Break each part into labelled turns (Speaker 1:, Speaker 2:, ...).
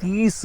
Speaker 1: 30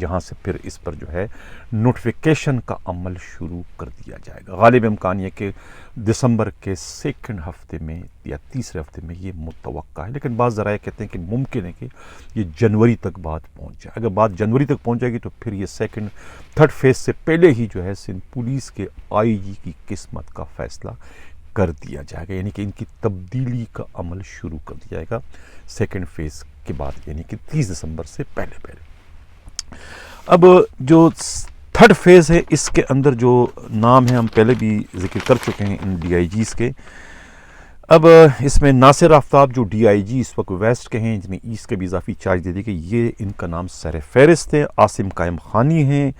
Speaker 1: جہاں سے پھر اس پر جو ہے نوٹیفیکیشن کا عمل شروع کر دیا جائے گا. غالب امکان یہ کہ دسمبر کے سیکنڈ ہفتے میں یا تیسرے ہفتے میں یہ متوقع ہے، لیکن بعض ذرائع کہتے ہیں کہ ممکن ہے کہ یہ جنوری تک بات پہنچ جائے. اگر بات جنوری تک پہنچ جائے گی تو پھر یہ تھرڈ فیز سے پہلے ہی جو ہے سندھ پولیس کے آئی جی کی قسمت کا فیصلہ کر دیا جائے گا، یعنی کہ ان کی تبدیلی کا عمل شروع کر دیا جائے گا سیکنڈ فیز کے بعد، یعنی کہ 30 دسمبر سے پہلے. اب جو تھرڈ فیز ہے اس کے اندر جو نام ہے ہم پہلے بھی ذکر کر چکے ہیں ان ڈی آئی جیز کے. اب اس میں ناصر آفتاب جو ڈی آئی جی اس وقت ویسٹ کے ہیں، جنہیں ایسٹ کے بھی اضافی چارج دے دی کہ یہ ان کا نام سر فہرست ہے. عاصم قائم خانی ہیں،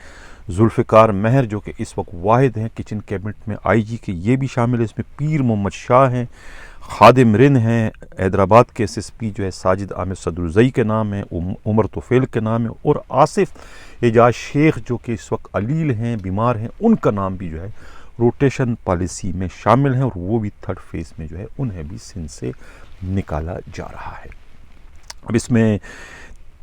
Speaker 1: ذوالفقار مہر جو کہ اس وقت واحد ہیں کچن کیبنٹ میں آئی جی کے، یہ بھی شامل ہے. اس میں پیر محمد شاہ ہیں، خادم رن ہیں، حیدرآباد کے ایس ایس پی جو ہے ساجد احمد صدرزئی کے نام ہے، عمر توفیل کے نام ہے، اور آصف اعجاز شیخ جو کہ اس وقت علیل ہیں، بیمار ہیں، ان کا نام بھی جو ہے روٹیشن پالیسی میں شامل ہیں، اور وہ بھی تھرڈ فیز میں جو ہے انہیں بھی سندھ سے نکالا جا رہا ہے. اب اس میں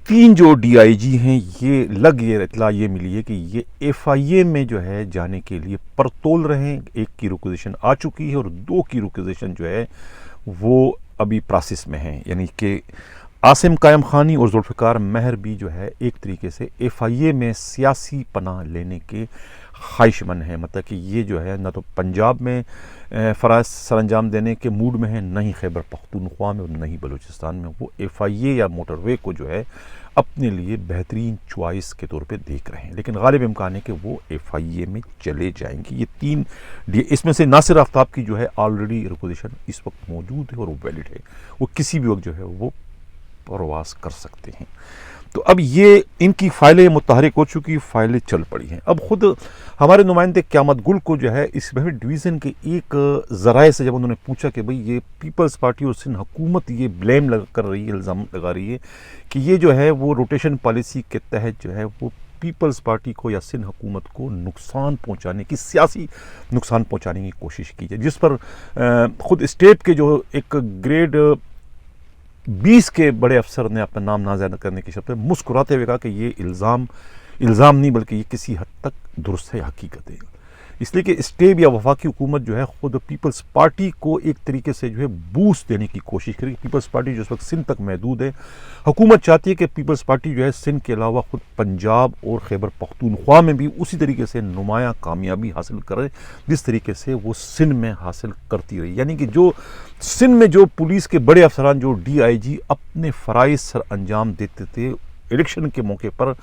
Speaker 1: 3 جو ڈی آئی جی ہیں یہ اطلاع یہ ملی ہے کہ یہ ایف آئی اے میں جو ہے جانے کے لیے پرتول رہے ہیں. 1 کی ریکوزیشن آ چکی ہے اور 2 کی ریکوزیشن جو ہے وہ ابھی پروسیس میں ہیں، یعنی کہ عاصم قائم خانی اور ذوالفقار مہر بھی جو ہے ایک طریقے سے ایف آئی اے میں سیاسی پناہ لینے کے خواہش مند ہیں. مطلب کہ یہ جو ہے نہ تو پنجاب میں فرائض سر انجام دینے کے موڈ میں ہیں، نہ ہی خیبر پختونخوا میں اور نہ ہی بلوچستان میں. وہ ایف آئی اے یا موٹر وے کو جو ہے اپنے لیے بہترین چوائس کے طور پہ دیکھ رہے ہیں، لیکن غالب امکان ہے کہ وہ ایف آئی اے میں چلے جائیں گے. یہ 3 اس میں سے ناصر آفتاب کی جو ہے آلریڈی ریپوزیشن اس وقت موجود ہے اور وہ ویلڈ ہے، وہ کسی بھی وقت جو ہے وہ پرواز کر سکتے ہیں. تو اب یہ ان کی فائلیں متحرک ہو چکی، فائلیں چل پڑی ہیں. اب خود ہمارے نمائندے قیامت گل کو جو ہے اس ڈویژن کے ایک ذرائع سے جب انہوں نے پوچھا کہ بھئی یہ پیپلز پارٹی اور سندھ حکومت یہ بلیم کر رہی ہے، الزام لگا رہی ہے کہ یہ جو ہے وہ روٹیشن پالیسی کے تحت جو ہے وہ پیپلز پارٹی کو یا سندھ حکومت کو نقصان پہنچانے کی، سیاسی نقصان پہنچانے کی کوشش کی جائے، جس پر خود اسٹیٹ کے جو ایک گریڈ 20 کے بڑے افسر نے اپنا نام نازیادہ کرنے کی شرط پہ مسکراتے ہوئے کہا کہ یہ الزام نہیں بلکہ یہ کسی حد تک درست ہے، حقیقت ہے. اس لیے کہ اسٹیٹ یا وفاقی حکومت جو ہے خود پیپلز پارٹی کو ایک طریقے سے جو ہے بوسٹ دینے کی کوشش کرے. پیپلز پارٹی جو اس وقت سندھ تک محدود ہے، حکومت چاہتی ہے کہ پیپلز پارٹی جو ہے سندھ کے علاوہ خود پنجاب اور خیبر پختونخوا میں بھی اسی طریقے سے نمایاں کامیابی حاصل کرے جس طریقے سے وہ سندھ میں حاصل کرتی رہی. یعنی کہ جو سندھ میں جو پولیس کے بڑے افسران جو ڈی آئی جی اپنے فرائض سر انجام دیتے تھے الیکشن کے موقع پر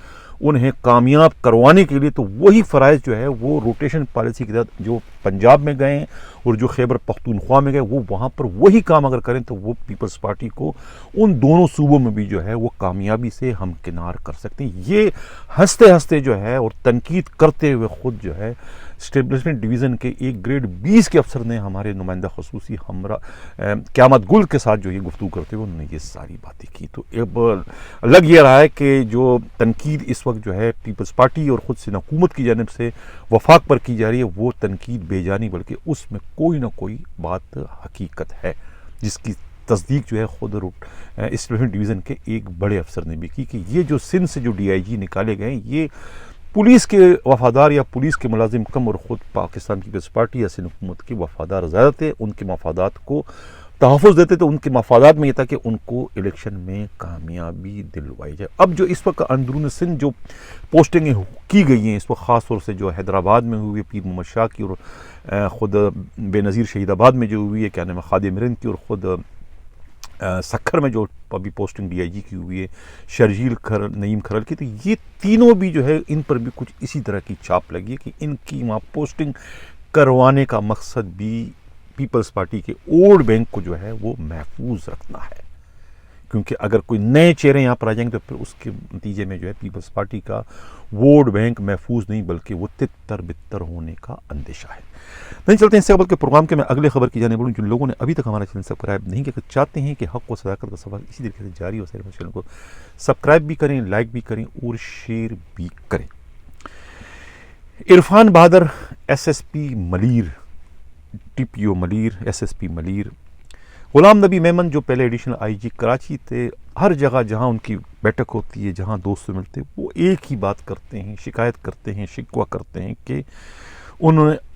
Speaker 1: انہیں کامیاب کروانے کے لیے، تو وہی فرائض جو ہے وہ روٹیشن پالیسی کے تحت جو پنجاب میں گئے ہیں اور جو خیبر پختونخوا میں گئے وہ وہاں پر وہی کام اگر کریں تو وہ پیپلز پارٹی کو ان دونوں صوبوں میں بھی جو ہے وہ کامیابی سے ہمکنار کر سکتے ہیں. یہ ہنستے ہنستے جو ہے اور تنقید کرتے ہوئے خود جو ہے اسٹیبلشمنٹ ڈویژن کے ایک گریڈ 20 کے افسر نے ہمارے نمائندہ خصوصی ہمراہ قیامت گل کے ساتھ جو یہ گفتگو کرتے ہوئے انہوں نے یہ ساری باتیں کی. تو اب لگ یہ رہا ہے کہ جو تنقید اس وقت جو ہے پیپلز پارٹی اور خود سے حکومت کی جانب سے وفاق پر کی جا رہی ہے وہ تنقید بے جانی بلکہ اس میں کوئی نہ کوئی بات حقیقت ہے، جس کی تصدیق جو ہے خود اسٹیبلشمنٹ ڈویژن کے ایک بڑے افسر نے بھی کی کہ یہ جو سندھ سے جو ڈی آئی جی نکالے گئے ہیں یہ پولیس کے وفادار یا پولیس کے ملازم کم اور خود پاکستان پیپلز پارٹی یا سندھ حکومت کے وفادار زیادہ تھے، ان کے مفادات کو تحفظ دیتے تھے. ان کے مفادات میں یہ تھا کہ ان کو الیکشن میں کامیابی دلوائی جائے. اب جو اس وقت اندرون سندھ جو پوسٹنگیں کی گئی ہیں اس وقت خاص طور سے جو حیدرآباد میں ہوئی پیر محمد شاہ کی اور خود بے نظیر شہید آباد میں جو ہوئی ہے کیا نام ہے خادم رند کی، اور خود سکھر میں جو ابھی پوسٹنگ ڈی آئی جی کی ہوئی ہے شرجیل نعیم کھرل کی، تو یہ تینوں بھی جو ہے ان پر بھی کچھ اسی طرح کی چھاپ لگی ہے کہ ان کی وہاں پوسٹنگ کروانے کا مقصد بھی پیپلز پارٹی کے ووٹ بینک کو جو ہے وہ محفوظ رکھنا ہے. کیونکہ اگر کوئی نئے چہرے یہاں پر آ جائیں گے تو پھر اس کے نتیجے میں جو ہے پیپلز پارٹی کا ووٹ بینک محفوظ نہیں بلکہ وہ تتر بتر ہونے کا اندیشہ ہے. نہیں چلتے ہیں اس سے قبل کے پروگرام کے میں اگلے خبر کی جانب بڑھوں. جن لوگوں نے ابھی تک ہمارا چینل سبسکرائب نہیں کیا چاہتے ہیں کہ حق و صداقت کا سوال اسی طریقے سے جاری ہو سکے، چینل کو سبسکرائب بھی کریں، لائک بھی کریں اور شیئر بھی کریں. Irfan Bahadur S S P Malir, T P O Malir, S S P Malir Ghulam Nabi Memon جو پہلے ایڈیشنل آئی جی کراچی تھے، ہر جگہ جہاں ان کی بیٹھک ہوتی ہے، جہاں دوست سے ملتے، وہ ایک ہی بات کرتے ہیں، شکایت کرتے ہیں، شکوہ کرتے ہیں کہ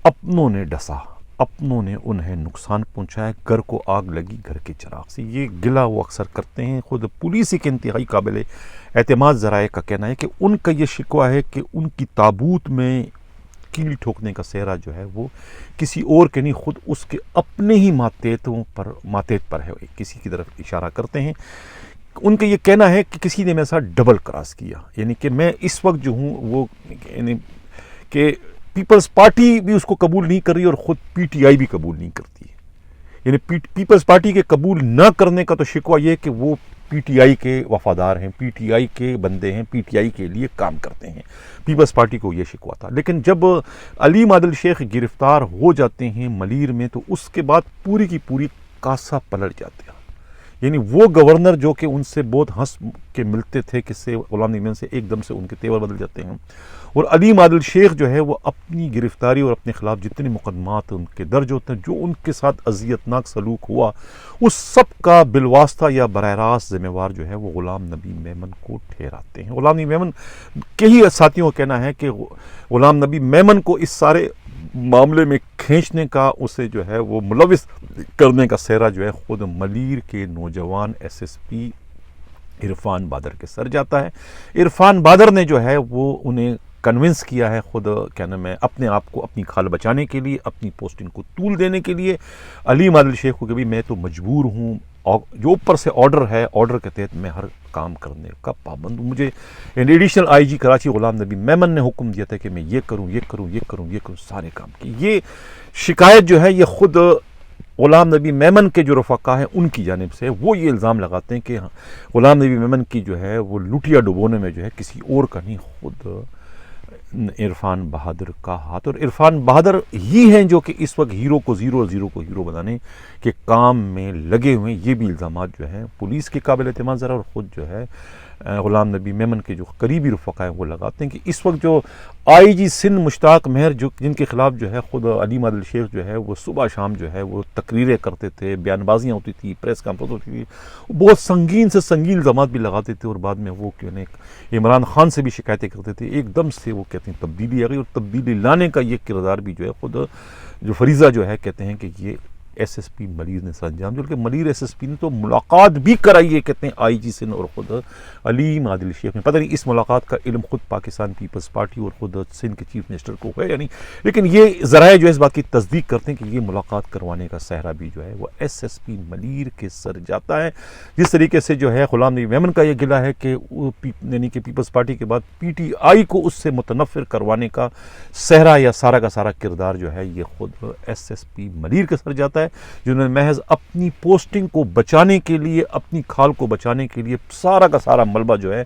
Speaker 1: اپنوں نے ڈسا، اپنوں نے انہیں نقصان پہنچایا، گھر کو آگ لگی گھر کے چراغ سے. یہ گلہ وہ اکثر کرتے ہیں. خود پولیس کے انتہائی قابل اعتماد ذرائع کا کہنا ہے کہ ان کا یہ شکوہ ہے کہ ان کی تابوت میں کیل ٹھوکنے کا سہرا جو ہے وہ کسی اور کے نہیں، خود اس کے اپنے ہی ماتحت پر ہے. کسی کی طرف اشارہ کرتے ہیں. ان کا یہ کہنا ہے کہ کسی نے میرے ساتھ ڈبل کراس کیا، یعنی کہ میں اس وقت جو ہوں وہ یعنی کہ پیپلز پارٹی بھی اس کو قبول نہیں کر رہی اور خود پی ٹی آئی بھی قبول نہیں کرتی ہے. یعنی پیپلز پارٹی کے قبول نہ کرنے کا تو شکوہ یہ کہ وہ پی ٹی آئی کے وفادار ہیں، پی ٹی آئی کے بندے ہیں، پی ٹی آئی کے لیے کام کرتے ہیں. پیپلز پارٹی کو یہ شکوہ تھا. لیکن جب علیم عادل شیخ گرفتار ہو جاتے ہیں ملیر میں، تو اس کے بعد پوری کی پوری کاسہ پلٹ جاتے ہیں. یعنی وہ گورنر جو کہ ان سے بہت ہنس کے ملتے تھے، کس سے غلام نبی میمن سے، ایک دم سے ان کے تیور بدل جاتے ہیں. اور علیم عادل شیخ جو ہے وہ اپنی گرفتاری اور اپنے خلاف جتنے مقدمات ان کے درج ہوتے ہیں، جو ان کے ساتھ اذیت ناک سلوک ہوا، اس سب کا بالواسطہ یا براہ راست ذمہ وار جو ہے وہ غلام نبی میمن کو ٹھہراتے ہیں. غلام نبی میمن کے ہی ساتھیوں کا کہنا ہے کہ غلام نبی میمن کو اس سارے معاملے میں کھینچنے کا، اسے جو ہے وہ ملوث کرنے کا سہرا جو ہے خود ملیر کے نوجوان ایس ایس پی عرفان بادر کے سر جاتا ہے. عرفان بادر نے جو ہے وہ انہیں کنونس کیا ہے، خود کیا نام ہے، اپنے آپ کو اپنی کھال بچانے کے لیے، اپنی پوسٹنگ کو طول دینے کے لیے علیم عادل شیخ کو کہ بھی میں تو مجبور ہوں، جو اوپر سے آرڈر ہے، آرڈر کے تحت میں ہر کام کرنے کا پابند ہوں. مجھے ایڈیشنل آئی جی کراچی غلام نبی میمن نے حکم دیا تھا کہ میں یہ کروں، یہ کروں، یہ کروں، یہ کروں، سارے کام کی. یہ شکایت جو ہے یہ خود غلام نبی میمن کے جو رفقا ہیں ان کی جانب سے وہ یہ الزام لگاتے ہیں کہ غلام نبی میمن کی جو ہے وہ لٹیا ڈبونے میں جو ہے کسی اور کا نہیں، خود عرفان بہادر کا ہاتھ. اور عرفان بہادر ہی ہیں جو کہ اس وقت ہیرو کو زیرو اور زیرو کو ہیرو بنانے کے کام میں لگے ہوئے ہیں. یہ بھی الزامات جو ہیں پولیس کے قابل اعتماد ذرا اور خود جو ہے غلام نبی میمن کے جو قریبی رفقا ہیں وہ لگاتے ہیں کہ اس وقت جو آئی جی سندھ مشتاق مہر جن کے خلاف جو ہے خود علیم عادل شیخ جو ہے وہ صبح شام جو ہے وہ تقریریں کرتے تھے، بیان بازیاں ہوتی تھی، پریس کانفرنس ہوتی تھی، بہت سنگین سے سنگین الزامات بھی لگاتے تھے. اور بعد میں وہ عمران خان سے بھی شکایتیں کرتے تھے. ایک دم سے وہ کہتے ہیں تبدیلی آ گئی، اور تبدیلی لانے کا یہ کردار بھی جو ہے خود جو فریضہ جو ہے کہتے ہیں کہ یہ ایس ایس پی ملیر نے سر انجام دیا. بلکہ ملیر ایس ایس پی نے تو ملاقات بھی کرائی ہے کہتے ہیں آئی جی سندھ اور خود علیم عادل شیخ نے. پتہ نہیں اس ملاقات کا علم خود پاکستان پیپلز پارٹی اور خود سندھ کے چیف منسٹر کو ہے یا نہیں، لیکن یہ ذرائع جو ہے اس بات کی تصدیق کرتے ہیں کہ یہ ملاقات کروانے کا سہرا بھی جو ہے وہ ایس ایس پی ملیر کے سر جاتا ہے. جس طریقے سے جو ہے غلام نبی میمن کا یہ گلہ ہے کہ یعنی کہ پیپلز پارٹی کے بعد پی ٹی آئی کو اس سے متنفر کروانے کا سہرا یا سارا کا سارا کردار جو ہے یہ خود ایس ایس پی ملیر کے سر جاتا ہے، جنہوں نے محض اپنی پوسٹنگ کو بچانے کے لیے، اپنی کھال کو بچانے کے لیے سارا کا سارا ملبہ جو ہے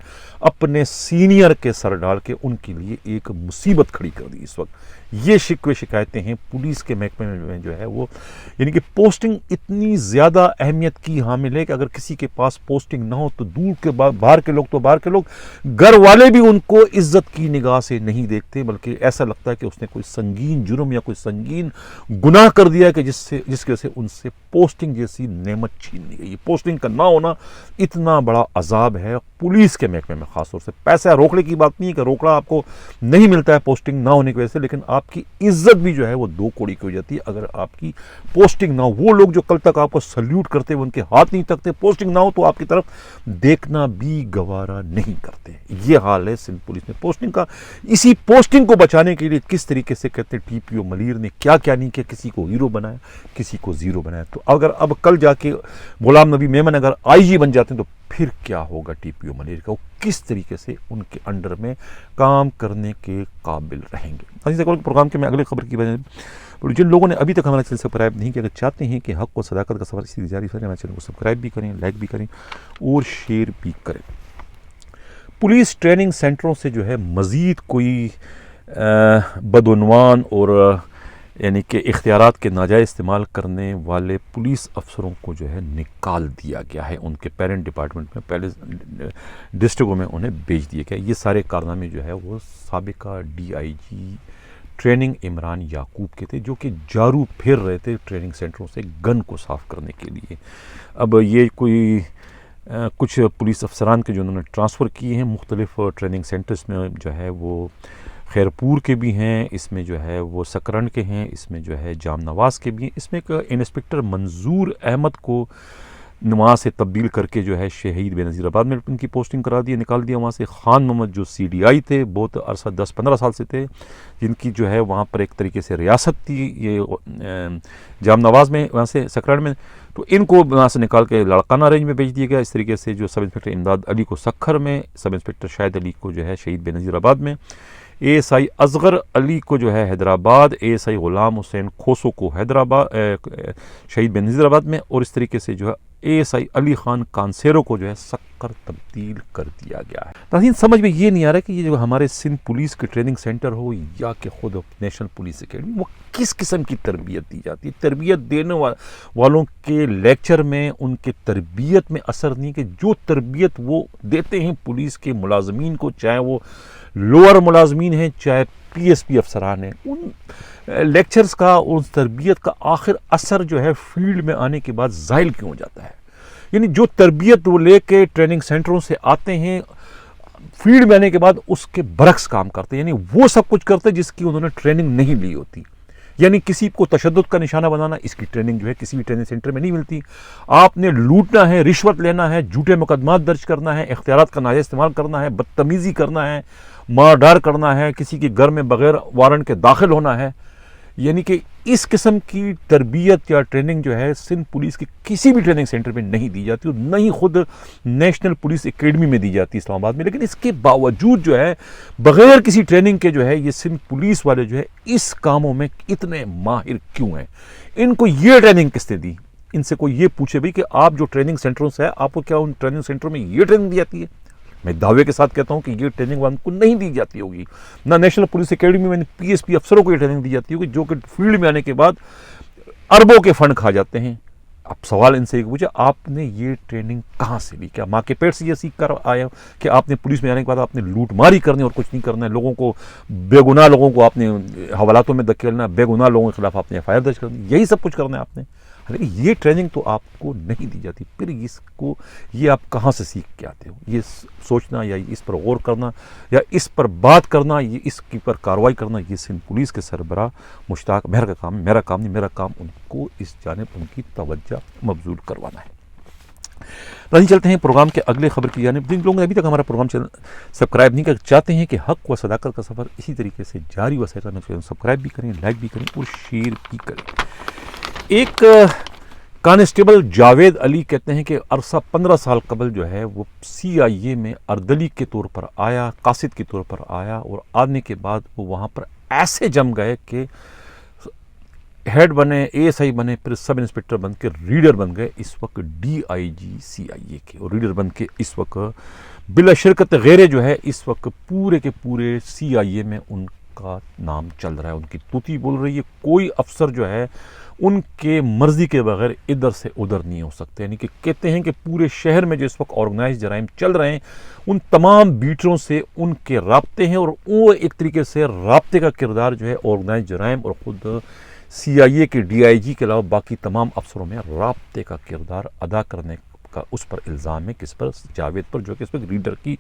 Speaker 1: اپنے سینئر کے سر ڈال کے ان کے لیے ایک مصیبت کھڑی کر دی. اس وقت یہ شکایتیں ہیں پولیس کے محکمے میں جو ہے وہ، یعنی کہ پوسٹنگ اتنی زیادہ اہمیت کی حامل ہے کہ اگر کسی کے پاس پوسٹنگ نہ ہو تو دور کے باہر کے لوگ تو باہر کے لوگ گھر والے بھی ان کو عزت کی نگاہ سے نہیں دیکھتے، بلکہ ایسا لگتا ہے کہ اس نے کوئی سنگین جرم یا کوئی سنگین گناہ کر دیا کہ جس کی وجہ سے ان سے پوسٹنگ جیسی نعمت چھین لی گئی. پوسٹنگ کا نہ ہونا اتنا بڑا عذاب ہے پولیس کے محکمے میں، خاص طور سے. پیسہ روکڑے کی بات نہیں ہے کہ روکڑا آپ کو نہیں ملتا ہے پوسٹنگ نہ ہونے کی وجہ سے، لیکن آپ کی عزت بھی جو ہے وہ دو کوڑی کی ہو جاتی ہے اگر آپ کی پوسٹنگ نہ ہو. وہ لوگ جو کل تک آپ کو سلیوٹ کرتے ان کے ہاتھ نہیں تکتے، پوسٹنگ نہ ہو تو آپ کی طرف دیکھنا بھی گوارا نہیں کرتے. یہ حال ہے سندھ پولیس میں پوسٹنگ کا. اسی پوسٹنگ کو بچانے کے لیے کس طریقے سے کہتے ہیں ٹی پی او ملیر نے کیا کیا نہیں کیا، کسی کو ہیرو بنایا، کسی کو زیرو بنایا. تو اگر اب کل جا کے غلام نبی میمن اگر آئی جی بن جاتے ہیں تو پھر کیا ہوگا ٹی پی او ملیر کا، وہ کس طریقے سے ان کے انڈر میں کام کرنے کے قابل رہیں گے. پروگرام کے میں اگلے خبر کی وجہ جن لوگوں نے ابھی تک ہمارا چینل سبسکرائب نہیں کیا، اگر چاہتے ہیں کہ حق و صداقت کا سفر اسی جاری رہے، ہمارے چینل کو سبسکرائب بھی کریں، لائک بھی کریں اور شیئر بھی کریں. پولیس ٹریننگ سینٹروں سے جو ہے مزید کوئی بدعنوان اور یعنی کہ اختیارات کے ناجائز استعمال کرنے والے پولیس افسروں کو جو ہے نکال دیا گیا ہے. ان کے پیرنٹ ڈپارٹمنٹ میں پہلے ڈسٹرکٹوں میں انہیں بھیج دیا گیا. یہ سارے کارنامے جو ہے وہ سابقہ D I G training Imran Yaqub کے تھے، جو کہ جارو پھیر رہے تھے ٹریننگ سینٹروں سے گن کو صاف کرنے کے لیے۔ اب یہ کوئی کچھ پولیس افسران کے جو انہوں نے ٹرانسفر کیے ہیں مختلف ٹریننگ سینٹرز میں، جو ہے وہ خیرپور کے بھی ہیں، اس میں جو ہے وہ سکرنڈ کے ہیں، اس میں جو ہے جام نواز کے بھی ہیں۔ اس میں ایک انسپکٹر منظور احمد کو وہاں سے تبدیل کر کے جو ہے شہید بے نظیر آباد میں ان کی پوسٹنگ کرا دی، نکال دیا وہاں سے۔ خان محمد جو CDI تھے، بہت عرصہ 10-15 سال سے تھے، جن کی جو ہے وہاں پر ایک طریقے سے ریاست تھی یہ جام نواز میں، وہاں سے سکرنڈ میں، تو ان کو وہاں سے نکال کے لاڑکانہ رینج میں بھیج دیا گیا۔ اس طریقے سے جو سب انسپکٹر امداد علی کو سکھر میں، سب انسپکٹر شاہد علی کو جو ہے شہید بے نظیر آباد میں، ASI اصغر علی کو جو ہے حیدرآباد، ASI غلام حسین کھوسو کو حیدرآباد شہید بے نظیر آباد میں، اور اس طریقے سے جو ہے ASI علی خان کانسیرو کو جو ہے سکر تبدیل کر دیا گیا ہے۔ ناظرین، سمجھ میں یہ نہیں آ رہا کہ یہ جو ہمارے سندھ پولیس کے ٹریننگ سینٹر ہو یا کہ خود نیشنل پولیس اکیڈمی، وہ کس قسم کی تربیت دی جاتی ہے۔ تربیت دینے والوں کے لیکچر میں ان کے تربیت میں اثر نہیں، کہ جو تربیت وہ دیتے ہیں پولیس کے ملازمین کو، چاہے وہ لوور ملازمین ہیں چاہے PSP افسران ہیں، ان لیکچرز کا، ان تربیت کا آخر اثر جو ہے فیلڈ میں آنے کے بعد زائل کیوں ہو جاتا ہے؟ یعنی جو تربیت وہ لے کے ٹریننگ سینٹروں سے آتے ہیں، فیلڈ میں آنے کے بعد اس کے برعکس کام کرتے ہیں، یعنی وہ سب کچھ کرتے ہیں جس کی انہوں نے ٹریننگ نہیں لی ہوتی۔ یعنی کسی کو تشدد کا نشانہ بنانا، اس کی ٹریننگ جو ہے کسی بھی ٹریننگ سینٹر میں نہیں ملتی۔ آپ نے لوٹنا ہے، رشوت لینا ہے، جھوٹے مقدمات درج کرنا ہے، اختیارات کا ناجائز استعمال کرنا ہے، بدتمیزی کرنا ہے، مار ڈار کرنا ہے، کسی کے گھر میں بغیر وارنٹ کے داخل ہونا ہے، یعنی کہ اس قسم کی تربیت یا ٹریننگ جو ہے سندھ پولیس کی کسی بھی ٹریننگ سینٹر میں نہیں دی جاتی، اور نہ ہی خود نیشنل پولیس اکیڈمی میں دی جاتی اسلام آباد میں۔ لیکن اس کے باوجود جو ہے بغیر کسی ٹریننگ کے جو ہے یہ سندھ پولیس والے جو ہے اس کاموں میں اتنے ماہر کیوں ہیں؟ ان کو یہ ٹریننگ کس نے دی؟ ان سے کوئی یہ پوچھے بھی کہ آپ جو ٹریننگ سینٹروں سے ہے، آپ کو کیا ان ٹریننگ سینٹروں میں یہ ٹریننگ دی جاتی ہے؟ میں دعوے کے ساتھ کہتا ہوں کہ یہ ٹریننگ ان کو نہیں دی جاتی ہوگی۔ نہ نیشنل پولیس اکیڈمی میں PSP افسروں کو یہ ٹریننگ دی جاتی ہوگی، جو کہ فیلڈ میں آنے کے بعد اربوں کے فنڈ کھا جاتے ہیں۔ اب سوال ان سے پوچھا، آپ نے یہ ٹریننگ کہاں سے لی؟ کیا ماں کے پیٹ سے یہ سیکھ کر آیا کہ آپ نے پولیس میں آنے کے بعد آپ نے لوٹ ماری کرنی اور کچھ نہیں کرنا ہے؟ لوگوں کو، بے گناہ لوگوں کو آپ نے حوالاتوں میں دھکیلنا، بے گناہ لوگوں کے خلاف آپ نے FIR درج کرنی، یہی سب کچھ کرنا ہے آپ نے؟ لیکن یہ ٹریننگ تو آپ کو نہیں دی جاتی۔ پھر اس کو یہ آپ کہاں سے سیکھ کے آتے ہو؟ یہ سوچنا یا اس پر غور کرنا یا اس پر بات کرنا، یہ اس کی پر کارروائی کرنا، یہ سندھ پولیس کے سربراہ مشتاق مہر کا کام ہے، میرا کام نہیں۔ میرا کام ان کو اس جانب ان کی توجہ مبذول کروانا ہے۔ نہیں، چلتے ہیں پروگرام کے اگلے خبر کی جانب۔ جن لوگوں نے ابھی تک ہمارا پروگرام سبسکرائب نہیں کر چاہتے ہیں کہ حق و صداقت کا سفر اسی طریقے سے جاری و سائر کرنا چاہیے، سبسکرائب بھی کریں، لائک بھی کریں اور شیئر بھی کریں۔ ایک کانسٹیبل جاوید علی کہتے ہیں کہ عرصہ 15 سال قبل جو ہے وہ CIA میں اردلی کے طور پر آیا، قاصد کے طور پر آیا، اور آنے کے بعد وہ وہاں پر ایسے جم گئے کہ ہیڈ بنے، ASI بنے، پھر سب انسپکٹر بن کے ریڈر بن گئے، اس وقت DIG CIA کے، اور ریڈر بن کے اس وقت بلا شرکت غیرے جو ہے اس وقت پورے کے پورے CIA میں ان کا نام چل رہا ہے، ان کی توتی بول رہی ہے۔ کوئی افسر جو ہے ان کے مرضی کے بغیر ادھر سے ادھر نہیں ہو سکتے، یعنی کہ کہتے ہیں کہ پورے شہر میں جو اس وقت آرگنائز جرائم چل رہے ہیں، ان تمام بیٹروں سے ان کے رابطے ہیں، اور وہ ایک طریقے سے رابطے کا کردار جو ہے آرگنائز جرائم اور خود CIA کے DIG کے علاوہ باقی تمام افسروں میں رابطے کا کردار ادا کرنے کا اس پر الزام ہے، کس پر؟ جاوید پر، جو کہ اس وقت ریڈر کی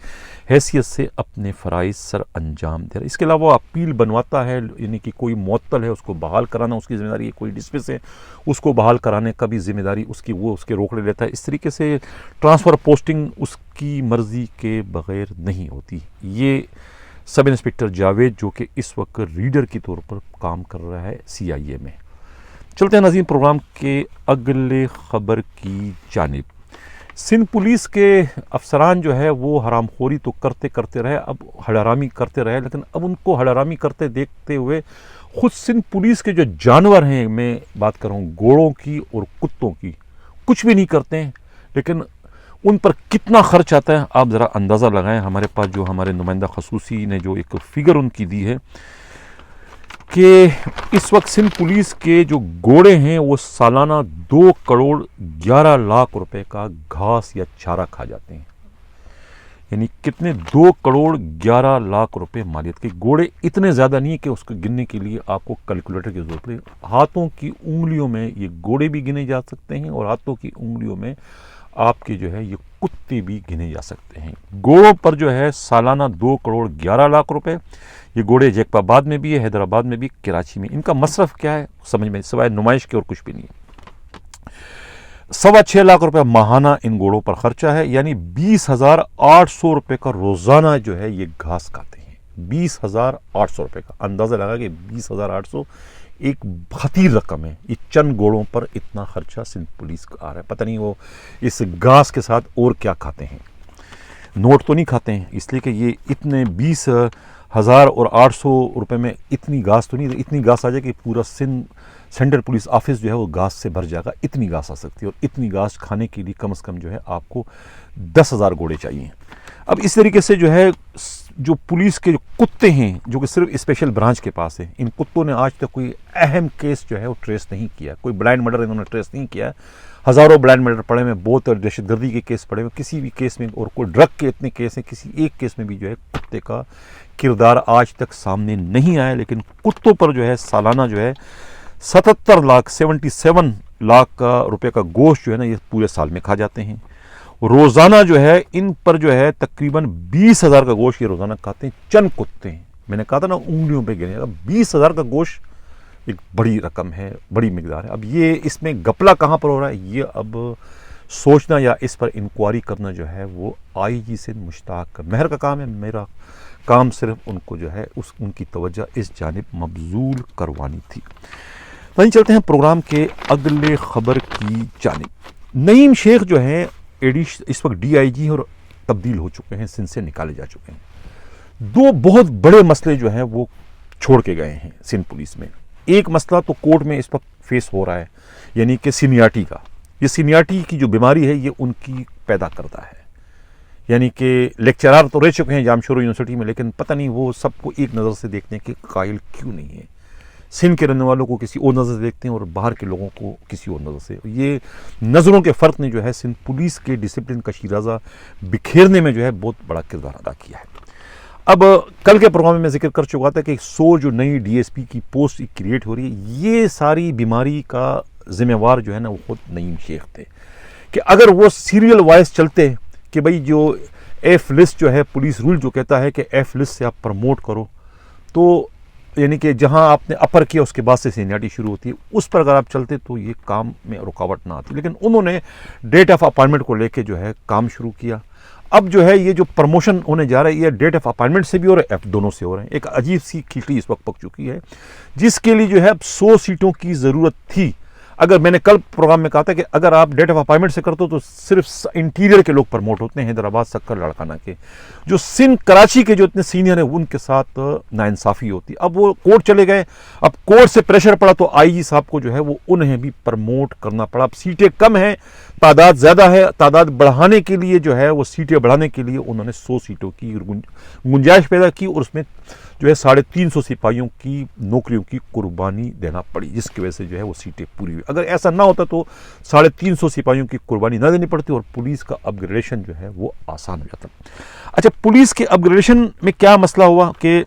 Speaker 1: حیثیت سے اپنے فرائض سر انجام دے رہا ہے۔ اس کے علاوہ وہ اپیل بنواتا ہے، یعنی کہ کوئی معطل ہے اس کو بحال کرانا اس کی ذمہ داری ہے، کوئی ڈسمس ہے اس کو بحال کرانے کا بھی ذمہ داری اس کی، وہ اس کے روکڑے لیتا ہے۔ اس طریقے سے ٹرانسفر پوسٹنگ اس کی مرضی کے بغیر نہیں ہوتی۔ یہ سب انسپکٹر جاوید جو کہ اس وقت ریڈر کی طور پر کام کر رہا ہے CIA میں۔ چلتے ہیں ناظرین پروگرام کے اگلے خبر کی جانب۔ سندھ پولیس کے افسران جو ہے وہ حرام خوری تو کرتے رہے، اب حرامی کرتے رہے، لیکن اب ان کو حرامی کرتے دیکھتے ہوئے خود سندھ پولیس کے جو جانور ہیں، میں بات کر رہا ہوں گھوڑوں کی اور کتوں کی، کچھ بھی نہیں کرتے ہیں، لیکن ان پر کتنا خرچ آتا ہے آپ ذرا اندازہ لگائیں۔ ہمارے پاس جو ہمارے نمائندہ خصوصی نے جو ایک فگر ان کی دی ہے کہ اس وقت سندھ پولیس کے جو گھوڑے ہیں وہ سالانہ 2 کروڑ 11 لاکھ روپے کا گھاس یا چارہ کھا جاتے ہیں۔ یعنی کتنے 2,11,00,000 روپے مالیت کے گھوڑے اتنے زیادہ نہیں ہے کہ اس کو گننے کے لیے آپ کو کیلکولیٹر کی ضرورت ہے. ہاتھوں کی انگلیوں میں یہ گھوڑے بھی گنے جا سکتے ہیں اور ہاتھوں کی انگلیوں میں آپ کے جو ہے یہ کتے بھی گنے جا سکتے ہیں. گھوڑوں پر جو ہے سالانہ 2,11,00,000 روپے. یہ گھوڑے جیکب آباد میں بھی ہے, حیدرآباد میں بھی, کراچی میں. ان کا مصرف کیا ہے سمجھ میں سوائے نمائش کے اور کچھ بھی نہیں ہے. 6.25 لاکھ روپے ماہانہ ان گھوڑوں پر خرچہ ہے, یعنی 20,800 روپے کا روزانہ جو ہے یہ گھاس کھاتے ہیں. 20,800 روپے کا اندازہ لگا کہ 20,800 ایک خطیر رقم ہے. یہ چند گھوڑوں پر اتنا خرچہ سندھ پولیس کا آ رہا ہے. پتہ نہیں وہ اس گھاس کے ساتھ اور کیا کھاتے ہیں. نوٹ تو نہیں کھاتے ہیں, اس لیے کہ یہ اتنے 20,800 روپے میں اتنی گھاس تو نہیں, اتنی گھاس آ جائے کہ پورا سینٹرل پولیس آفس جو ہے وہ گھاس سے بھر جائے گا. اتنی گھاس آ سکتی ہے, اور اتنی گھاس کھانے کے لیے کم از کم جو ہے آپ کو 10,000 گھوڑے چاہیے. اب اس طریقے سے جو ہے جو پولیس کے جو کتے ہیں جو کہ صرف اسپیشل برانچ کے پاس ہے, ان کتوں نے آج تک کوئی اہم کیس جو ہے وہ ٹریس نہیں کیا. کوئی بلائنڈ مرڈر انہوں نے ٹریس نہیں کیا. ہزاروں بلائنڈ مرڈر پڑے ہوئے, بہت دہشت گردی کے کیس پڑے ہوئے, کسی بھی کیس میں, اور کوئی ڈرگ کے اتنے کیس ہیں, کسی ایک کیس میں بھی جو ہے کتے کا کردار آج تک سامنے نہیں آیا. لیکن کتوں پر جو ہے سالانہ جو ہے 77 لاکھ روپے کا گوشت جو ہے نا یہ پورے سال میں کھا جاتے ہیں. روزانہ جو ہے ان پر جو ہے تقریباً 20,000 کا گوشت یہ روزانہ کھاتے ہیں. چند کتے ہیں, میں نے کہا تھا نا انگلیوں پہ گنے گا. 20,000 کا گوشت ایک بڑی رقم ہے, بڑی مقدار ہے. اب یہ اس میں گپلا کہاں پر ہو رہا ہے, یہ اب سوچنا یا اس پر انکوائری کرنا جو ہے وہ آئی جی سے مشتاق مہر کا کام ہے. میرا کام صرف ان کو جو ہے ان کی توجہ اس جانب مبذول کروانی تھی. وہیں چلتے ہیں پروگرام کے اگلے خبر کی جانب. نعیم شیخ جو ہیں اس وقت ڈی آئی جی اور تبدیل ہو چکے ہیں, سندھ سے نکالے جا چکے ہیں. دو بہت بڑے مسئلے جو ہیں وہ چھوڑ کے گئے ہیں سندھ پولیس میں. ایک مسئلہ تو کورٹ میں اس وقت فیس ہو رہا ہے, یعنی کہ سینیارٹی کا. یہ سینیارٹی کی جو بیماری ہے یہ ان کی پیدا کرتا ہے. یعنی کہ لیکچرار تو رہ چکے ہیں جامشورو یونیورسٹی میں, لیکن پتہ نہیں وہ سب کو ایک نظر سے دیکھتے ہیں کہ قائل کیوں نہیں ہے. سندھ کے رہنے والوں کو کسی اور نظر سے دیکھتے ہیں اور باہر کے لوگوں کو کسی اور نظر سے. یہ نظروں کے فرق نے جو ہے سندھ پولیس کے ڈسپلن کا شیرازہ بکھیرنے میں جو ہے بہت بڑا کردار ادا کیا ہے. اب کل کے پروگرام میں میں ذکر کر چکا تھا کہ 100 جو نئی ڈی ایس پی کی پوسٹ کریٹ ہو رہی ہے, یہ ساری بیماری کا ذمہ وار جو ہے نا وہ خود نعیم شیخ تھے. کہ اگر وہ سیریل وائز چلتے کہ بھئی جو ایف لسٹ جو ہے پولیس رول جو کہتا ہے کہ ایف لسٹ سے آپ پروموٹ کرو, تو یعنی کہ جہاں آپ نے اپر کیا اس کے بعد سے سینیارٹی شروع ہوتی ہے, اس پر اگر آپ چلتے تو یہ کام میں رکاوٹ نہ آتی. لیکن انہوں نے ڈیٹ آف اپائنٹمنٹ کو لے کے جو ہے کام شروع کیا. اب جو ہے یہ جو پروموشن ہونے جا رہا ہے یہ ڈیٹ آف اپائنٹمنٹ سے بھی ہو رہا ہے, ایف دونوں سے ہو رہے ہیں. ایک عجیب سی کھیچڑی اس وقت پک چکی ہے جس کے لیے جو ہے اب 100 سیٹوں کی ضرورت تھی. اگر میں نے کل پروگرام میں کہا تھا کہ اگر آپ ڈیٹ آف اپائنٹمنٹ سے کرتے ہو تو صرف انٹیریئر کے لوگ پروموٹ ہوتے ہیں, حیدرآباد سکر لڑکانہ کے. جو سندھ کراچی کے جو اتنے سینئر ہیں ان کے ساتھ ناانصافی ہوتی. اب وہ کورٹ چلے گئے, اب کورٹ سے پریشر پڑا تو آئی جی صاحب کو جو ہے وہ انہیں بھی پروموٹ کرنا پڑا. اب سیٹیں کم ہیں, تعداد زیادہ ہے, تعداد بڑھانے کے لیے جو ہے وہ سیٹیں بڑھانے کے لیے انہوں نے 100 سیٹوں کی گنجائش پیدا کی, اور اس میں جو ہے 350 سپاہیوں کی نوکریوں کی قربانی دینا پڑی, جس کی وجہ سے جو ہے وہ سیٹیں پوری ہوئی. اگر ایسا نہ ہوتا تو 350 سپاہیوں کی قربانی نہ دینی پڑتی اور پولیس کا اپ گریڈیشن جو ہے وہ آسان ہو جاتا. اچھا, پولیس کے اپ گریڈیشن میں کیا مسئلہ ہوا کہ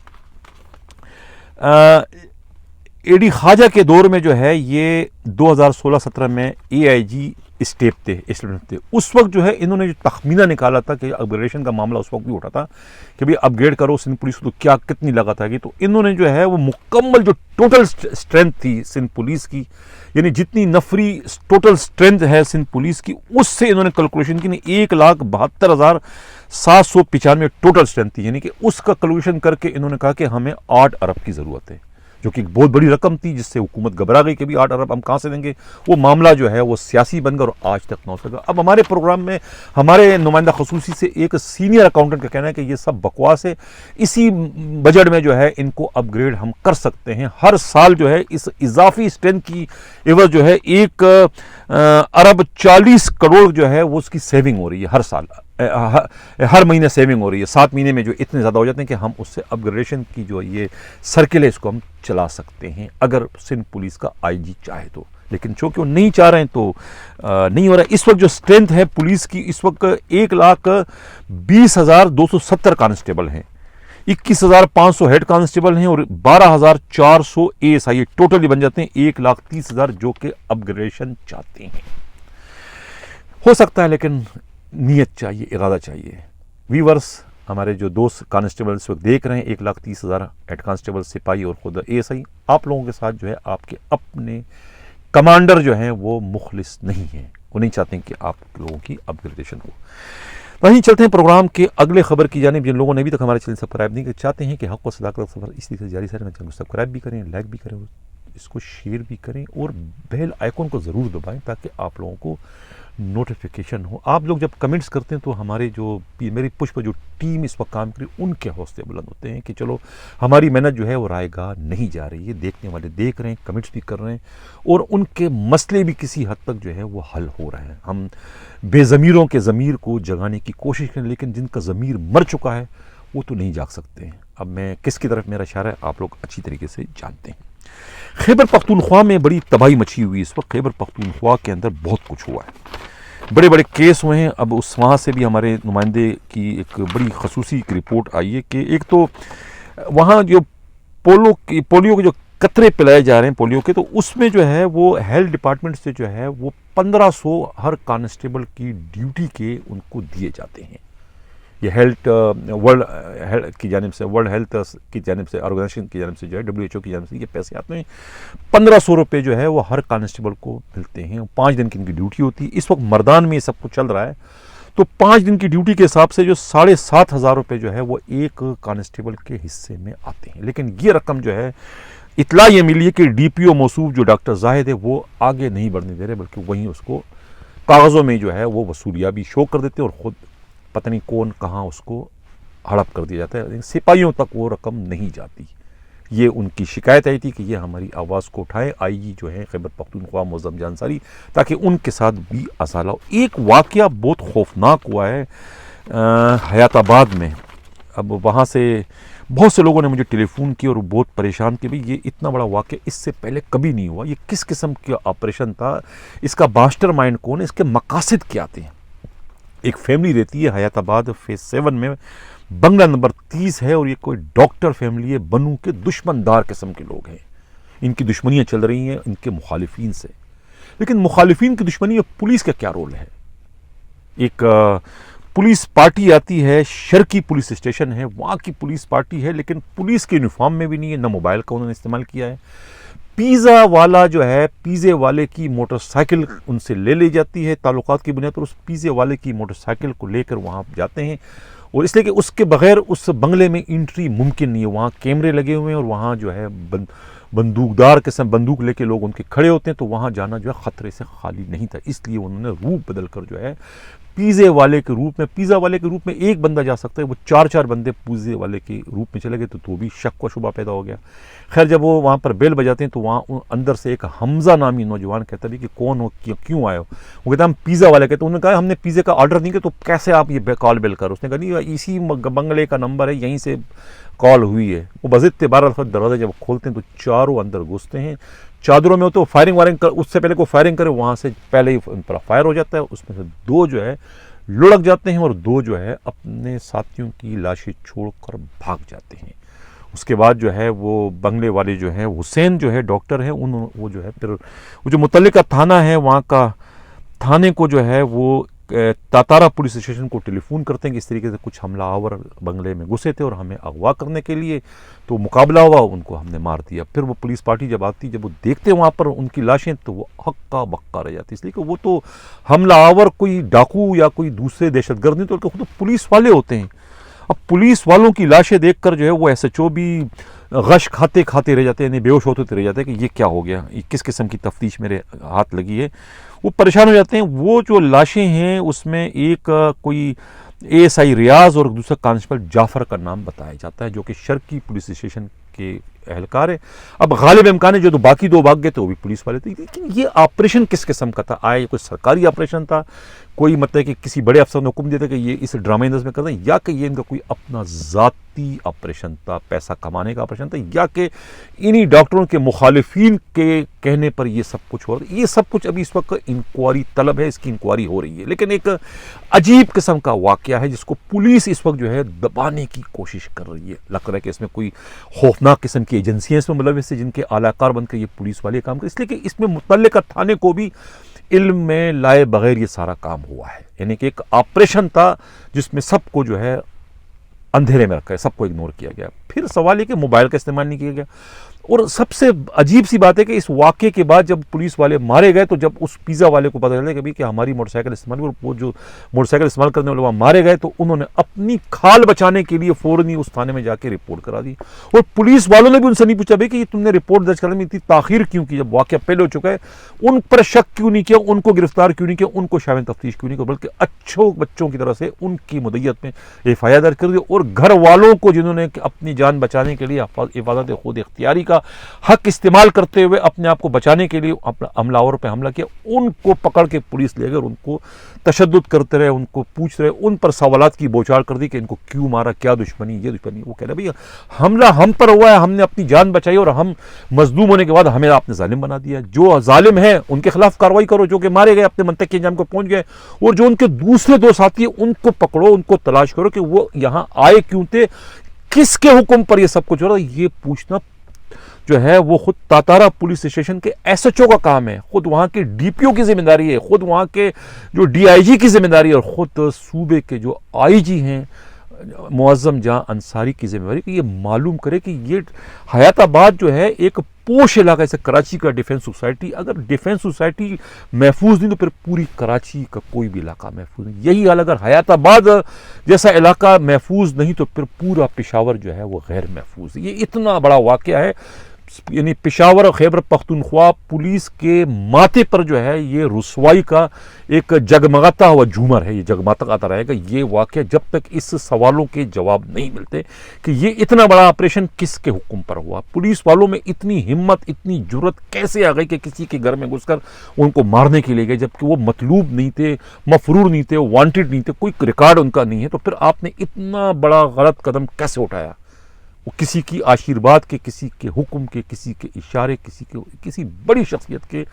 Speaker 1: اے ڈی خواجہ کے دور میں جو ہے یہ 2016-17 میں اے آئی جی اسٹیپ تھے. اس وقت جو ہے انہوں نے جو تخمینہ نکالا تھا کہ اپ گریڈیشن کا معاملہ اس وقت بھی اٹھا تھا کہ بھئی اپ گریڈ کرو سندھ پولیس کو, تو کیا کتنی لاگت آئے گی. تو انہوں نے جو ہے وہ مکمل جو ٹوٹل اسٹرینتھ تھی سندھ پولیس کی, یعنی جتنی نفری ٹوٹل اسٹرینتھ ہے سندھ پولیس کی, اس سے انہوں نے کیلکولیشن کی. 1,72,795 ٹوٹل اسٹرینتھ تھی, یعنی کہ اس کا کیلکولیشن کر کے انہوں نے کہا کہ ہمیں 8 ارب کی ضرورت ہے, جو کہ ایک بہت بڑی رقم تھی جس سے حکومت گھبرا گئی کہ بھی 8 ارب ہم کہاں سے دیں گے. وہ معاملہ جو ہے وہ سیاسی بن گیا اور آج تک نہ ہو سکا. اب ہمارے پروگرام میں ہمارے نمائندہ خصوصی سے ایک سینئر اکاؤنٹنٹ کا کہنا ہے کہ یہ سب بکواس ہے, اسی بجٹ میں جو ہے ان کو اپ گریڈ ہم کر سکتے ہیں. ہر سال جو ہے اس اضافی اسٹرینتھ کی عوض جو ہے 1,40,40,00,000 جو ہے وہ اس کی سیونگ ہو رہی ہے ہر سال, ہر مہینے سیونگ ہو رہی ہے. 7 مہینے میں جو اتنے زیادہ ہو جاتے ہیں کہ ہم اس سے اپ گریڈیشن کی جو یہ سرکل ہے اس کو ہم چلا سکتے ہیں اگر سندھ پولیس کا آئی جی چاہے تو. لیکن چونکہ وہ نہیں چاہ رہے ہیں تو نہیں ہو رہا ہے. اس وقت جو اسٹرینتھ ہے پولیس کی اس وقت 1,20,270 کانسٹیبل ہیں, 21,500 ہیڈ کانسٹیبل ہیں اور 12,400 ASI ٹوٹلی بن جاتے ہیں 1,30,000 جو کہ اپ گریڈیشن چاہتے ہیں. ہو سکتا ہے لیکن نیت چاہیے, ارادہ چاہیے. ویورز ہمارے جو دوست کانسٹیبل اس وقت دیکھ رہے ہیں 1,30,000 ہیڈ کانسٹیبل سپاہی اور خود ASI, آپ لوگوں کے ساتھ جو ہے آپ کے اپنے کمانڈر جو ہیں وہ مخلص نہیں ہیں, وہ نہیں چاہتے ہیں کہ آپ لوگوں کی اپ گریڈیشن ہو. وہیں چلتے ہیں پروگرام کے اگلے خبر کی جانب. جن لوگوں نے ابھی تک ہمارے چینل سبسکرائب نہیں کیا چاہتے ہیں کہ حق و صداقت سفر اس طریقے سے جاری رہے, چینل کو سبسکرائب بھی کریں, لائک بھی کریں, اس کو شیئر بھی کریں اور بیل آئیکن کو ضرور دبائیں تاکہ آپ لوگوں کو نوٹیفیکیشن ہو. آپ لوگ جب کمنٹس کرتے ہیں تو ہمارے جو میری پشپ جو ٹیم اس وقت کام کری ان کے حوصلے بلند ہوتے ہیں کہ چلو ہماری محنت جو ہے وہ رائے گاہ نہیں جا رہی ہے, دیکھنے والے دیکھ رہے ہیں, کمنٹس بھی کر رہے ہیں اور ان کے مسئلے بھی کسی حد تک جو ہے وہ حل ہو رہے ہیں. ہم بے ضمیروں کے ضمیر کو جگانے کی کوشش کریں لیکن جن کا ضمیر مر چکا ہے وہ تو نہیں جاگ سکتے ہیں. اب میں کس کی طرف میرا اشارہ ہے آپ لوگ اچھی طریقے سے جانتے ہیں. خیبر پختونخوا میں بڑی تباہی مچی ہوئی اس وقت. خیبر پختونخوا کے اندر بہت کچھ ہوا ہے, بڑے بڑے کیس ہوئے ہیں. اب اس وہاں سے بھی ہمارے نمائندے کی ایک بڑی خصوصی رپورٹ آئی ہے کہ ایک تو وہاں جو پولیو کے جو قطرے پلائے جا رہے ہیں پولیو کے, تو اس میں جو ہے وہ ہیلتھ ڈپارٹمنٹ سے جو ہے وہ 1,500 ہر کانسٹیبل کی ڈیوٹی کے ان کو دیے جاتے ہیں. یہ ورلڈ کی جانب سے, ورلڈ ہیلتھ کی جانب سے, آرگنائزیشن کی جانب سے جو ہے WHO کی جانب سے یہ پیسے آتے ہیں. 1,500 روپے جو ہے وہ ہر کانسٹیبل کو ملتے ہیں. 5 دن کی ان کی ڈیوٹی ہوتی ہے. اس وقت مردان میں یہ سب کچھ چل رہا ہے تو 5 دن کی ڈیوٹی کے حساب سے جو 7,500 روپے جو ہے وہ ایک کانسٹیبل کے حصے میں آتے ہیں. لیکن یہ رقم جو ہے اطلاع یہ ملی ہے کہ DPO موصوف جو ڈاکٹر زاہد ہے وہ آگے نہیں بڑھنے دے رہے بلکہ وہیں اس کو کاغذوں میں جو ہے وہ وصولیابی شو کر دیتے اور خود پتہ نہیں کون کہاں اس کو ہڑپ کر دیا جاتا ہے. سپاہیوں تک وہ رقم نہیں جاتی. یہ ان کی شکایت آئی تھی کہ یہ ہماری آواز کو اٹھائیں IGP جو ہیں خیبر پختونخوا معظم جان انصاری, تاکہ ان کے ساتھ بھی اصالہ ہو. ایک واقعہ بہت خوفناک ہوا ہے حیات آباد میں. اب وہاں سے بہت سے لوگوں نے مجھے ٹیلی فون کیا اور بہت پریشان کہ بھئی یہ اتنا بڑا واقعہ اس سے پہلے کبھی نہیں ہوا, یہ کس قسم کا آپریشن تھا, اس کا ماسٹر مائنڈ کون ہے, اس کے مقاصد کیا تھے. ایک فیملی رہتی ہے حیات آباد فیز 7 میں, بنگلہ نمبر 30 ہے اور یہ کوئی ڈاکٹر فیملی ہے. بنو کے دشمن دار قسم کے لوگ ہیں, ان کی دشمنیاں چل رہی ہیں ان کے مخالفین سے. لیکن مخالفین کی دشمنی میں پولیس کا کیا رول ہے؟ ایک پولیس پارٹی آتی ہے, شرکی پولیس اسٹیشن ہے, وہاں کی پولیس پارٹی ہے لیکن پولیس کے یونیفارم میں بھی نہیں ہے, نہ موبائل کا انہوں نے استعمال کیا ہے. پیزا والا جو ہے, پیزے والے کی موٹر سائیکل ان سے لے لی جاتی ہے تعلقات کی بنیاد پر. اس پیزے والے کی موٹر سائیکل کو لے کر وہاں جاتے ہیں اور اس لیے کہ اس کے بغیر اس بنگلے میں انٹری ممکن نہیں ہے. وہاں کیمرے لگے ہوئے ہیں اور وہاں جو ہے بندوقدار قسم بندوق لے کے لوگ ان کے کھڑے ہوتے ہیں, تو وہاں جانا جو ہے خطرے سے خالی نہیں تھا. اس لیے انہوں نے روپ بدل کر جو ہے پیزے والے کے روپ میں ایک بندہ جا سکتا ہے, وہ 4 بندے پیزے والے کے روپ میں چلے گئے تو بھی شک و شبہ پیدا ہو گیا. خیر جب وہ وہاں پر بیل بجاتے ہیں تو وہاں اندر سے ایک حمزہ نامی نوجوان کہتا ہے کہ کون ہو, کیوں آئے ہو؟ وہ کہتا ہے ہم پیزا والے کہتے ہیں. انہوں نے کہا ہم نے پیزے کا آرڈر نہیں کیا, تو کیسے آپ یہ کال بیل کر؟ اس نے کہا نہیں اسی بنگلے کا نمبر ہے, یہیں سے کال ہوئی ہے. وہ بضد 12 دروازہ جب کھولتے ہیں تو چاروں اندر گھستے ہیں, چادروں میں ہوتے ہیں, فائرنگ اس سے پہلے کو فائرنگ کرے وہاں سے پہلے ہی ان پر فائر ہو جاتا ہے. اس میں سے 2 جو ہے لڑک جاتے ہیں اور 2 جو ہے اپنے ساتھیوں کی لاشیں چھوڑ کر بھاگ جاتے ہیں. اس کے بعد جو ہے وہ بنگلے والے جو ہیں حسین جو ہے ڈاکٹر ہیں, وہ جو ہے پھر وہ جو متعلقہ تھانہ ہے وہاں کا تھانے کو جو ہے وہ تاتارا پولیس اسٹیشن کو ٹیلی فون کرتے ہیں کہ اس طریقے سے کچھ حملہ آور بنگلے میں گھسے تھے اور ہمیں اغوا کرنے کے لیے, تو مقابلہ ہوا, ان کو ہم نے مار دیا. پھر وہ پولیس پارٹی جب آتی, جب وہ دیکھتے ہیں وہاں پر ان کی لاشیں, تو وہ ہکا بکا رہ جاتی, اس لیے کہ وہ تو حملہ آور کوئی ڈاکو یا کوئی دوسرے دہشت گرد نہیں, تو خود پولیس والے ہوتے ہیں. اب پولیس والوں کی لاشیں دیکھ کر جو ہے وہ SHO بھی غش کھاتے رہ جاتے ہیں, یعنی بے ہوش ہوتے رہ جاتے ہیں کہ یہ کیا ہو گیا, یہ کس قسم کی تفتیش میرے ہاتھ لگی ہے. وہ پریشان ہو جاتے ہیں. وہ جو لاشیں ہیں اس میں ایک کوئی ASI ریاض اور دوسرا کانسٹیبل جعفر کا نام بتایا جاتا ہے, جو کہ شرکی پولیس اسٹیشن کے اہلکار ہے. اب غالب امکان ہے جو باقی 2 بھاگ گئے تھے وہ بھی پولیس والے تھے. لیکن یہ آپریشن کس قسم کا تھا؟ آئے کوئی سرکاری آپریشن تھا، کوئی مطلب کہ کسی بڑے افسر نے حکم دیا تھا کہ یہ اس ڈرامے انداز میں کر دیں، یا کہ یہ ان کا کوئی اپنا ذاتی آپریشن تھا، پیسہ کمانے کا آپریشن تھا، یا کہ انہی ڈاکٹروں کے مخالفین کے کہنے پر یہ سب کچھ ہو رہا ہے؟ یہ سب کچھ ابھی اس وقت انکوائری طلب ہے، اس کی انکوائری ہو رہی ہے. لیکن ایک عجیب قسم کا واقعہ ہے جس کو پولیس اس وقت جو ہے دبانے کی کوشش کر رہی ہے. لگ رہا ہے کہ اس میں کوئی خوفناک قسم کی ایجنسیاں اس میں ملوث ہیں جن کے اعلی کار بن کر یہ پولیس والے کام کریں، اس لیے کہ اس میں متعلقہ تھانے کو بھی علم میں لائے بغیر یہ سارا کام ہوا ہے. یعنی کہ ایک آپریشن تھا جس میں سب کو جو ہے اندھیرے میں رکھا ہے، سب کو اگنور کیا گیا. پھر سوال یہ کہ موبائل کا استعمال نہیں کیا گیا. اور سب سے عجیب سی بات ہے کہ اس واقعے کے بعد جب پولیس والے مارے گئے تو جب اس پیزا والے کو پتہ چلا کہ ہماری موٹر سائیکل استعمال کی، اور وہ جو موٹر سائیکل استعمال کرنے والے وہاں مارے گئے، تو انہوں نے اپنی کھال بچانے کے لیے فوراً ہی اس تھانے میں جا کے رپورٹ کرا دی. اور پولیس والوں نے بھی ان سے نہیں پوچھا بھائی کہ یہ تم نے رپورٹ درج کرنے میں اتنی تاخیر کیوں کی، جب واقعہ پہلے ہو چکا ہے. ان پر شک کیوں نہیں کیا، ان کو گرفتار کیوں نہیں کیا، ان کو شامل تفتیش کیوں نہیں کیا، بلکہ اچھوں بچوں کی طرح سے ان کی مدیت میں FIR درج کر دی. اور گھر والوں کو جنہوں نے اپنی جان بچانے کے لیے حفاظت خود اختیاری کا حق استعمال کرتے ہوئے اپنے آپ کو بچانے کے لیے حملہ آوروں پہ حملہ کیا، ان کو پکڑ کے پولیس لے گئے اور ان کو تشدد کرتے رہے، ان کو پوچھ رہے، ان پر سوالات کی بوچھاڑ کر دی کہ ان کو کیوں مارا، کیا دشمنی، یہ دشمنی. وہ کہہ رہے بھئی حملہ ہم پر ہوا ہے، ہم نے اپنی جان بچائی اور ہم مظلوم ہونے کے بعد ہمیں آپ نے ظالم بنا دیا. جو ظالم ہیں ان کے خلاف کارروائی کرو، جو کہ مارے گئے اپنے منطق کے انجام کو پہنچ گئے، اور جو ان کے دوسرے 2 ساتھی ہیں ان کو پکڑو، ان کو تلاش کرو کہ وہ یہاں آئے کیوں تھے، کس کے حکم پر یہ سب کچھ ہو رہا ہے. یہ پوچھنا جو ہے وہ خود تاتارا پولیس اسٹیشن کے SHO کا کام ہے، خود وہاں کے DPO کی ذمہ داری ہے، خود وہاں کے جو DIG کی ذمہ داری ہے، اور خود صوبے کے جو IG ہیں معظم جہاں انصاری کی ذمہ داری کہ یہ معلوم کرے کہ یہ حیات آباد جو ہے ایک پوش علاقہ، جیسے کراچی کا ڈیفنس سوسائٹی، اگر ڈیفنس سوسائٹی محفوظ نہیں تو پھر پوری کراچی کا کوئی بھی علاقہ محفوظ نہیں. یہی حال اگر حیات آباد جیسا علاقہ محفوظ نہیں تو پھر پورا پشاور جو ہے وہ غیر محفوظ ہے. یہ اتنا بڑا واقعہ ہے. یعنی پشاور اور خیبر پختونخوا پولیس کے ماتھے پر جو ہے یہ رسوائی کا ایک جگمگاتا ہوا جھومر ہے، یہ جگمگاتا رہے گا یہ واقعہ جب تک اس سوالوں کے جواب نہیں ملتے کہ یہ اتنا بڑا آپریشن کس کے حکم پر ہوا. پولیس والوں میں اتنی ہمت، اتنی جرت کیسے آ گئی کہ کسی کے گھر میں گھس کر ان کو مارنے کے لیے گئے، جبکہ وہ مطلوب نہیں تھے، مفرور نہیں تھے، وانٹڈ نہیں تھے، کوئی ریکارڈ ان کا نہیں ہے. تو پھر آپ نے اتنا بڑا غلط قدم کیسے اٹھایا؟ وہ کسی کی آشیرواد کے، کسی کے حکم کے، کسی کے اشارے، کسی بڑی شخصیت کے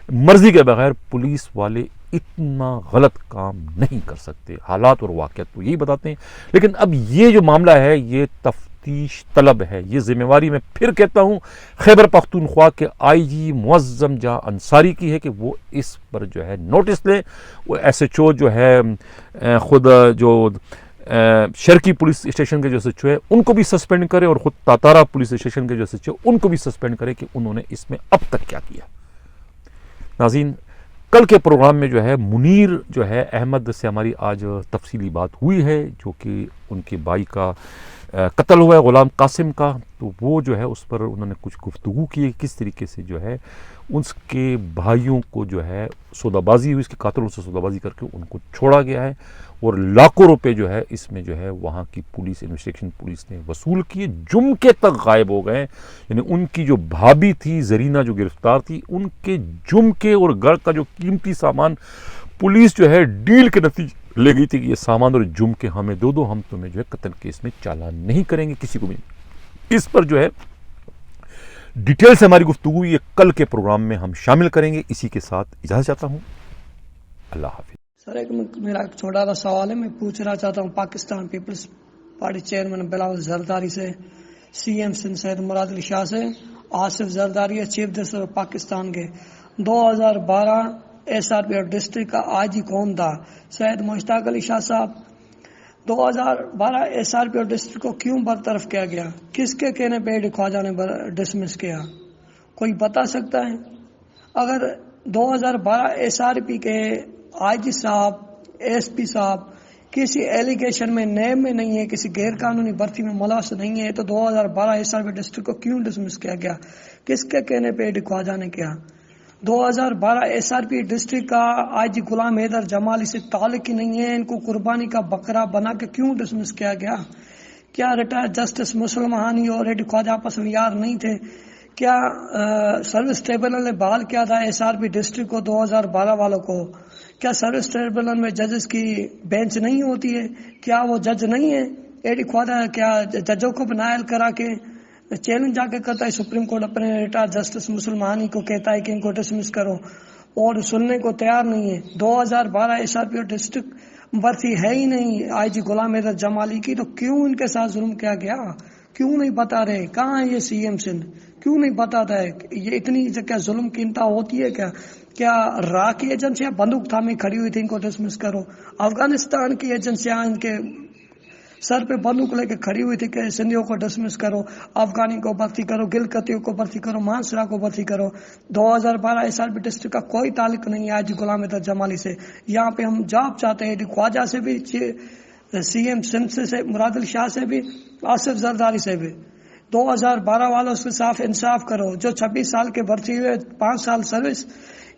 Speaker 1: مرضی کے بغیر پولیس والے اتنا غلط کام نہیں کر سکتے. حالات اور واقعات تو یہی بتاتے ہیں. لیکن اب یہ جو معاملہ ہے یہ تفتیش طلب ہے. یہ ذمہ واری میں پھر کہتا ہوں خیبر پختونخوا کے IG معظم جہاں انصاری کی ہے کہ وہ اس پر جو ہے نوٹس لیں. وہ SHO جو ہے خود جو شرکی پولیس اسٹیشن کے جو SHO ہے ان کو بھی سسپینڈ کرے، اور خود تاتارا پولیس اسٹیشن کے جو SHO ان کو بھی سسپینڈ کرے کہ انہوں نے اس میں اب تک کیا کیا. ناظرین، کل کے پروگرام میں جو ہے منیر جو ہے احمد سے ہماری آج تفصیلی بات ہوئی ہے، جو کہ ان کے بھائی کا قتل ہوا ہے غلام قاسم کا. تو وہ جو ہے اس پر انہوں نے کچھ گفتگو کی ہے، کس طریقے سے جو ہے اس کے بھائیوں کو جو ہے سودا بازی ہوئی، اس کے قاتلوں سے سودا بازی کر کے ان کو چھوڑا گیا ہے، اور لاکھوں روپے جو ہے اس میں جو ہے وہاں کی پولیس انویسٹیگیشن پولیس نے وصول کیے. جمکے تک غائب ہو گئے. یعنی ان کی جو بھابھی تھی زرینہ جو گرفتار تھی، ان کے جمکے اور گھر کا جو قیمتی سامان پولیس جو ہے ڈیل کے نتیجے لے گئی تھی کہ یہ سامان اور جمکے ہمیں دو، ہم تمہیں جو ہے قتل کیس میں چالان نہیں کریں گے، کسی کو بھی نہیں. اس پر جو ہے ڈیٹیل سے ہماری گفتگو یہ کل کے پروگرام میں ہم شامل کریں گے. اسی کے ساتھ اجازت چاہتا ہوں. اللہ حافظ.
Speaker 2: سر میرا ایک چھوٹا سا سوال ہے، میں پوچھنا چاہتا ہوں پاکستان پیپلز پارٹی چیئرمین بلاول زرداری سے، CM سندھ سید مراد علی شاہ سے، آصف زرداری ہے چیف جسٹس پاکستان کے. 2012 SRPF ڈسٹرکٹ کا IG کون تھا؟ سید مشتاق علی شاہ صاحب. 2012 SRPF ڈسٹرکٹ کو کیوں برطرف کیا گیا؟ کس کے کہنے پہ خواجہ نے ڈسمس کیا؟ کوئی بتا سکتا ہے؟ اگر 2012 SRP کے IG صاحب، SP صاحب کسی ایلیگیشن میں نیب میں نہیں ہے، کسی غیر قانونی بھرتی میں ملوث نہیں ہے، تو 2012 SRP ڈسٹرکٹ کو کیوں ڈسمس کیا گیا؟ کس کے کہنے پہ خواجہ نے کیا؟ 2012 SRP ڈسٹرکٹ کا IG غلام حیدر جمالی سے تعلق ہی نہیں ہے، ان کو قربانی کا بکرا بنا کے کیوں ڈسمس کیا گیا؟ کیا ریٹائرڈ جسٹس مسلم ہانی اور ایڈی خواجہ آپس میں یار نہیں تھے؟ کیا سروس ٹریبونل نے بحال کیا تھا SRP ڈسٹرکٹ کو 2012 والوں کو؟ کیا سروس ٹریبونل میں ججز کی بینچ نہیں ہوتی ہے؟ کیا وہ جج نہیں ہے؟ ایڈی خواجہ کیا ججوں کو نائل کرا کے چیلنج جا کے کرتا ہے سپریم کورٹ اپنے ریٹائرڈ جسٹس مسلم ہانی کو کہتا ہے کہ ان کو ڈسمس کرو اور سننے کو تیار نہیں ہے؟ 2012 SRP ڈسٹرکٹ برتی ہے ہی نہیں IG غلام حیدر جمالی کی، تو کیوں ان کے ساتھ ظلم کیا گیا؟ کیوں نہیں بتا رہے؟ کہاں ہے یہ CM سندھ؟ کیوں نہیں بتاتا ہے؟ یہ اتنی کیا ظلم کی انتہا ہوتی ہے کیا راہ کی ایجنسیاں بندوق تھامے کھڑی ہوئی تھی ان کو ڈسمس کرو؟ افغانستان کی ایجنسیاں ان کے سر پہ بندوق لے کے کھڑی ہوئی تھی کہ سندھیوں کو ڈسمس کرو، افغانی کو بھرتی کرو، گلکتیوں کو بھرتی کرو، مانسرا کو بھرتی کرو۔ 2012 SRP ڈسٹرکٹ کا کوئی تعلق نہیں ہے آج غلام حیدر جمالی سے۔ یہاں پہ ہم جواب چاہتے ہیں خواجہ سے بھی، CM سندھ سے، مراد علی شاہ سے بھی، آصف زرداری سے بھی۔ 2012 والوں سے صاف انصاف کرو۔ جو 26 سال کے بھرتی ہوئے 5 سال سروس،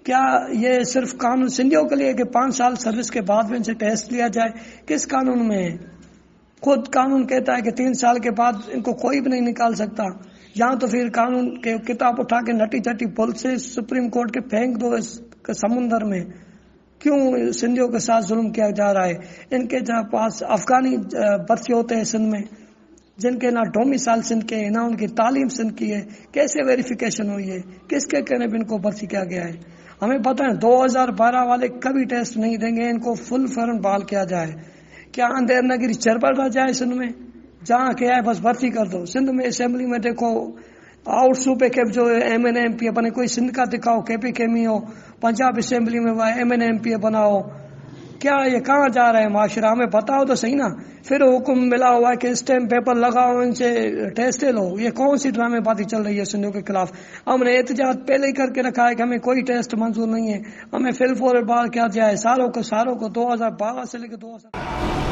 Speaker 2: کیا یہ صرف قانون سندھیوں کے لیے کہ 5 سال سروس کے بعد میں ان سے ٹیسٹ لیا جائے؟ کس قانون میں ہے؟ خود قانون کہتا ہے کہ 3 سال کے بعد ان کو کوئی بھی نہیں نکال سکتا۔ یہاں تو پھر قانون کے کتاب اٹھا کے نٹی چٹی پل سے سپریم کورٹ کے پھینک دو اس سمندر میں۔ کیوں سندھیوں کے ساتھ ظلم کیا جا رہا ہے؟ ان کے جہاں پاس افغانی بھرتی ہوتے ہیں سندھ میں، جن کے نہ ڈومیسائل سندھ کے نہ ان کی تعلیم سندھ کی ہے، کیسے ویریفیکیشن ہوئی ہے؟ کس کے کہنے پہ ان کو بھرتی کیا گیا ہے؟ ہمیں پتہ ہے 2012 والے کبھی ٹیسٹ نہیں دیں گے، ان کو فل فورن بحال کیا جائے۔ کیا اندیر نگری چربر رہ جائے سندھ میں؟ جہاں کیا ہے بس بھرتی کر دو۔ سندھ میں اسمبلی میں دیکھو آؤٹ صوبے کے جو MN MP بنے، کوئی سندھ کا دکھاؤ، KP میں ہو، پنجاب اسمبلی میں MN MP بناؤ۔ کیا یہ کہاں جا رہے ہیں معاشرہ؟ ہمیں بتاؤ تو صحیح نا۔ پھر حکم ملا ہوا ہے کہ اسٹیمپ پیپر لگاؤ، ان سے ٹیسٹ لو۔ یہ کون سی ڈرامے بازی چل رہی ہے سندھیوں کے خلاف؟ ہم نے احتجاج پہلے ہی کر کے رکھا ہے کہ ہمیں کوئی ٹیسٹ منظور نہیں ہے، ہمیں فل فور بار کیا جائے ساروں کو 2012 سے لے کے 2000